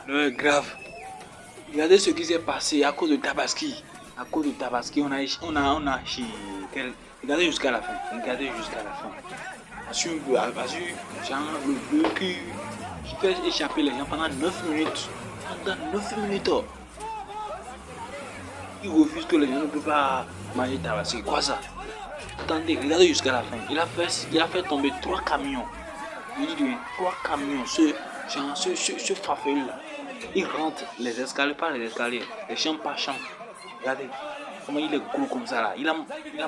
Non, grave. Regardez ce qui s'est passé à cause de Tabaski. À cause de Tabaski, on a regardez jusqu'à la fin. Regardez jusqu'à la fin. Genre, le bleu qui fait échapper les gens pendant 9 minutes. Pendant 9 minutes. Oh. Il refuse que les gens ne peuvent pas manger Tabaski. Quoi ça? Attendez, regardez jusqu'à la fin. Il a fait tomber 3 camions. Je dis bien, 3 camions. Ce farfelu là. Il rentre les escaliers par les escaliers, les champs par champs. Regardez comment il est gros comme ça là. Il a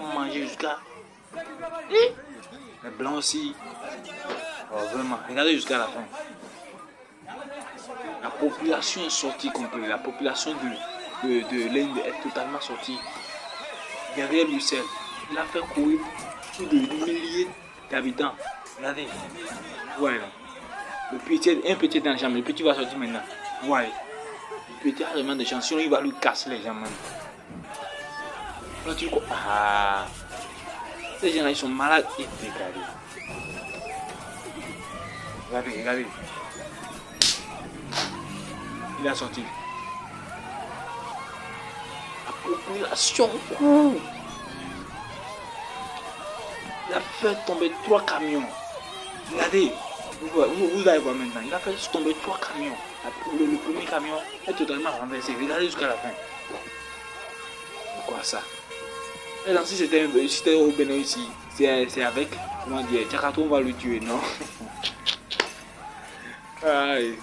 mangé jusqu'à. Les blancs aussi. Oh, vraiment, regardez jusqu'à la fin. La population est sortie complètement. La population de l'Inde est totalement sortie. Derrière Bruxelles, il a fait courir plus de milliers d'habitants. Regardez. Ouais. Un petit dans la chambre. Le petit va sortir maintenant. Ouais. Le petit a vraiment des chances. Sinon, il va lui casser les jambes. Là, tu crois. Ah. Ces gens-là, ils sont malades. Et regardez. Il a sorti. La population court. Il a fait tomber 3 camions. Regardez. Vous allez voir maintenant. Il a fait tomber 3 camions. Le premier camion est totalement renversé. Regardez jusqu'à la fin. Quoi ça? Et là, si c'était au Bénin ici, c'est avec, comment dire, Tchakato, on va le tuer, non? Aïe.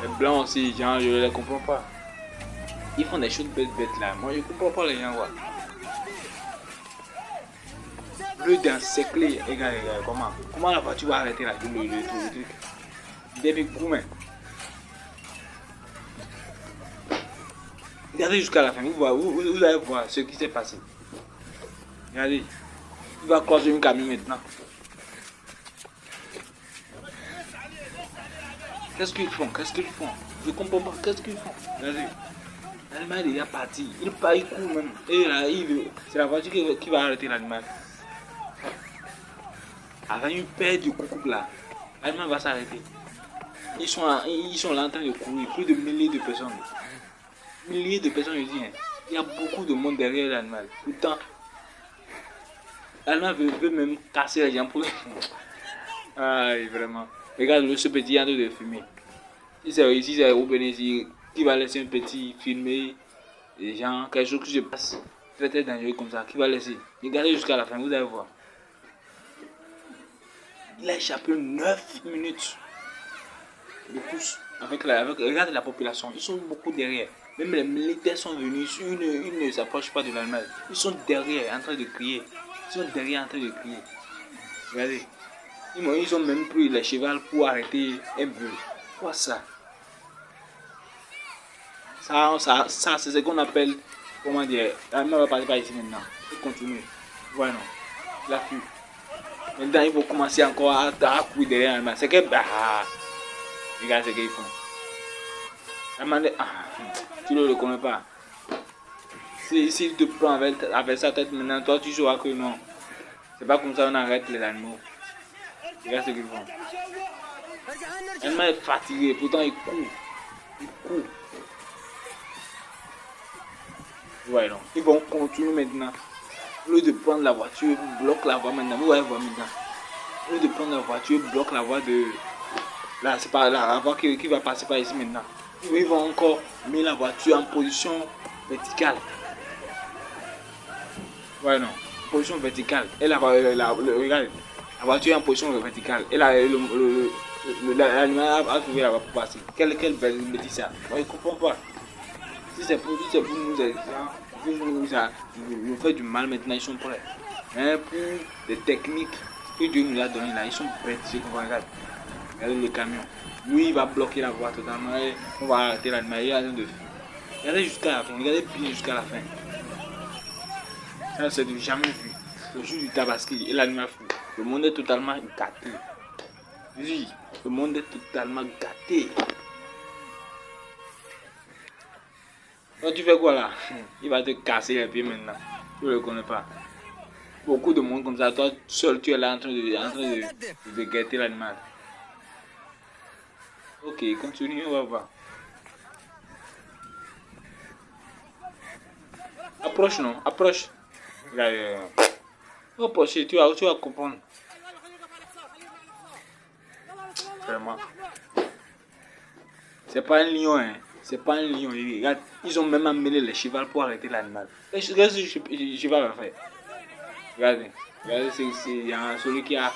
Les blancs aussi, genre, je ne les comprends pas. Ils font des choses bêtes là. Moi, je ne comprends pas les gens, quoi. Le d'encercler, regarde, comment la voiture va arrêter là, le truc. Des gourmets. Regardez jusqu'à la fin, vous allez voir ce qui s'est passé. Regardez, il va croiser une camion maintenant. Qu'est-ce qu'ils font? Je comprends pas, qu'est-ce qu'ils font? Regardez, l'animal est déjà parti, il court même. Et là, c'est la voiture qui va arrêter l'animal. Avec une paire de coucou là, l'animal va s'arrêter. Ils sont là en train de courir, plus de milliers de personnes. Milliers de personnes, je dis, hein. Il y a beaucoup de monde derrière l'animal. Pourtant, l'animal veut même casser les gens pour les... Aïe, vraiment. Regarde ce petit en train de fumer. Si c'est au Bénézi, qui va laisser un petit filmer les gens, quelque chose qui se passe très très dangereux comme ça, qui va laisser. Regardez jusqu'à la fin, vous allez voir. Il a échappé 9 minutes de course. Regardez la population, ils sont beaucoup derrière. Même les militaires sont venus, ils ne s'approchent pas de l'animal. Ils sont derrière en train de crier. Regardez. Ils ont même pris les chevaux pour arrêter un peu. Quoi ça? Ça c'est ce qu'on appelle, comment dire, l'animal va passer par ici maintenant. Il continue. Voilà, non. Il a fui. Maintenant, il faut commencer encore à courir derrière l'animal. C'est que, regarde ce qu'ils font. L'animal, tu ne le connais pas. S'il te prend avec sa tête maintenant, toi tu sauras que non. C'est pas comme ça qu'on arrête les animaux. Regarde ce qu'ils font. L'animal est fatigué, pourtant il court. Ouais, non. Ils vont continuer maintenant. Au lieu de prendre la voiture, bloque la voie maintenant. Vous allez voir maintenant. Au lieu de prendre la voiture, bloque la voie de... Là, c'est pas la voie qui va passer par ici maintenant. Ils vont encore mettre la voiture en position verticale. Ouais, non. Position verticale. Et regardez, la voiture est en position verticale. Et là, l'animal a trouvé la voie pour passer. Quelle belle bêtise ça. Moi, je ne comprends pas. Si c'est pour nous faire du mal maintenant, ils sont prêts. Mais pour des techniques que Dieu nous a données là, ils sont prêts. Regardez le camion. Lui, il va bloquer la voie totalement. Et on va arrêter l'animal. Il est en train de... Regardez jusqu'à la fin. Regardez bien jusqu'à la fin. Ça, c'est du jamais vu. Le jour du Tabaski et l'animal fou. Le monde est totalement gâté. Oui, le monde est totalement gâté. Toi, tu fais quoi là? Il va te casser les pieds maintenant. Tu ne le connais pas. Beaucoup de monde comme ça. Toi seul, tu es là en train de guetter l'animal. Ok, continue, on va voir. Approche, non? Approche. Regarde. Approche, tu vas comprendre. Vraiment. C'est pas un lion, hein. C'est pas un lion. Regarde, ils ont même amené les chevaux pour arrêter l'animal. Regarde ce cheval va faire. Regardez. Regardez, c'est celui qui a.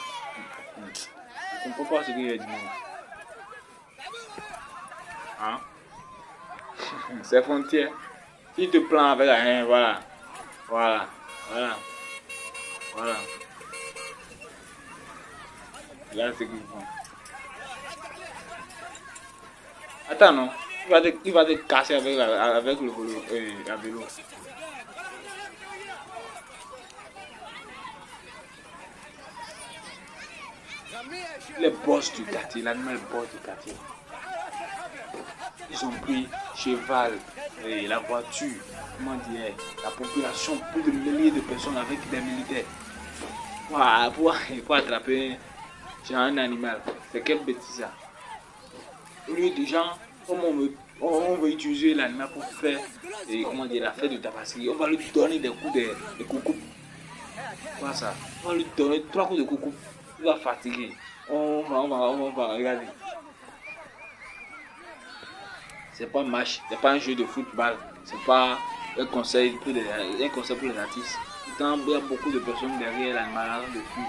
Je comprends pas ce qu'il a dit. Hein? C'est frontière. Si tu te plains avec rien, voilà. Voilà. Voilà. Voilà. Regarde ce qu'ils font. Attends, non. Il va te casser avec, avec le vélo. La vélo. Les boss du quartier, l'animal boss du quartier. Ils ont pris cheval, et la voiture, comment dire, la population, plus de milliers de personnes avec des militaires. Pour attraper un animal. C'est quelle bêtise ça? Au lieu de gens, comme on veut utiliser l'animal pour faire comment dire, la fête de tabaski, on va lui donner des coups de coucou. Quoi ça? On va lui donner 3 coups de coucou. Il va fatiguer. On va regarder. C'est pas un match, c'est pas un jeu de football, c'est pas un conseil pour les artistes. Pourtant, il y a beaucoup de personnes derrière l'animal de fuir.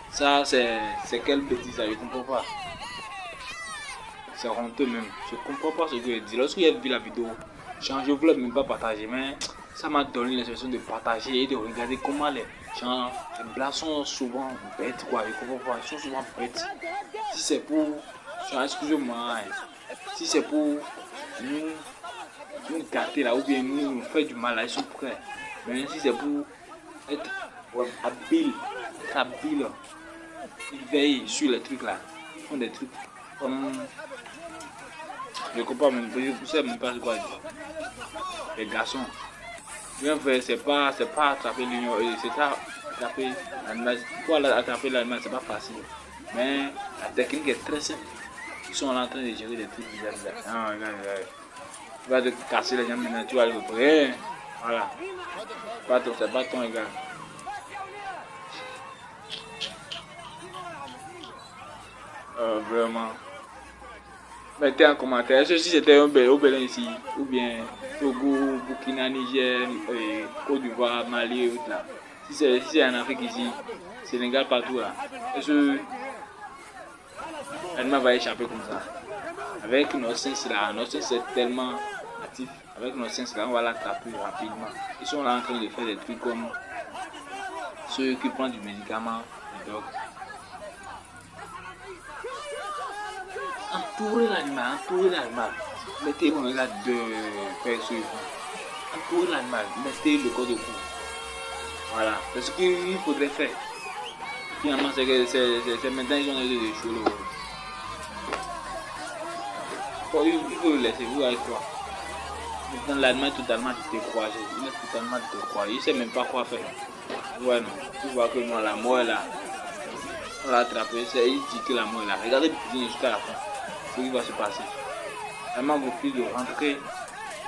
Ça, c'est quelle bêtise, ça, je comprends pas. C'est honteux même. Je comprends pas ce que je dis. Lorsque j'ai vu la vidéo, je voulais même pas partager, mais ça m'a donné l'impression de partager et de regarder comment les blagues sont souvent bêtes, quoi. Je comprends pas, ils sont souvent bêtes. Si c'est pour, excusez-moi, si c'est pour nous gâter là, ou bien nous faire du mal là, ils sont prêts. Mais si c'est pour être habile, ils veillent sur les trucs là. Ils font des trucs comme. Je comprends même, je sais même pas ce quoi dire. Les garçons. Bien fait, c'est pas attraper l'union, c'est pas attraper l'animal. Pour attraper l'animal, c'est pas facile. Mais la technique est très simple. Ils sont là en train de gérer des trucs bizarres. Ah, regarde. Tu vas te casser les jambes maintenant, tu vas le prendre. Voilà. C'est pas ton gars. Vraiment. Mettez en commentaire si c'était au Bénin ici, ou bien Togo, Burkina, Niger, Côte d'Ivoire, Mali et autres là. Si c'est en Afrique ici, Sénégal partout là, est-ce que l'animal va échapper comme ça? Avec nos sens là, nos sens est tellement actif. Avec nos sens là, on va l'attraper rapidement. Ils sont là en train de faire des trucs comme ceux qui prennent du médicament, du doc. Entourer l'animal. Mettez-moi là deux personnes. Entourer l'animal, mettez le corps de cou. Voilà, c'est ce qu'il faudrait faire. Finalement, c'est maintenant ils ont de jouer le rôle. Il faut le laisser, vous avec quoi? Maintenant, l'animal est totalement découragé. Il est totalement découragé. Il ne sait même pas quoi faire. Ouais, non. Tu vois que non, la mort est là. On l'a attrapé, il dit que la mort est là. Regardez bien jusqu'à la fin. Ce qui va se passer. L'animal refuse de rentrer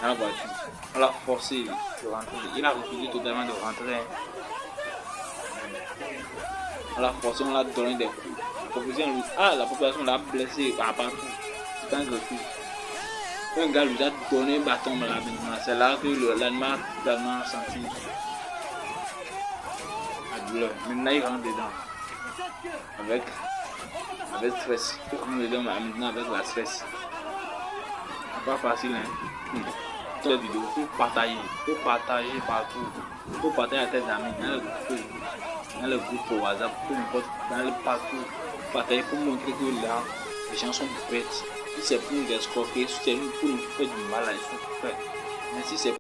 dans la voiture. On l'a forcé de rentrer. Il a refusé totalement de rentrer. On l'a forcé, on l'a donné des coups. La population l'a blessé partout. C'est un refus. Un gars lui a donné un bâton dans la main. C'est là que l'animal a totalement senti la douleur. Maintenant il rentre dedans. Avec stress. Il rentre dedans maintenant avec la stress. C'est pas facile, hein. Cette vidéo, il faut partager partout. Il faut partager à tes amis, dans le groupe WhatsApp, peu importe, dans le partout. Partager pour montrer que là, les gens sont bêtes. Si c'est pour nous escroquer, si c'est pour nous faire du mal, ils sont prêts. Mais si c'est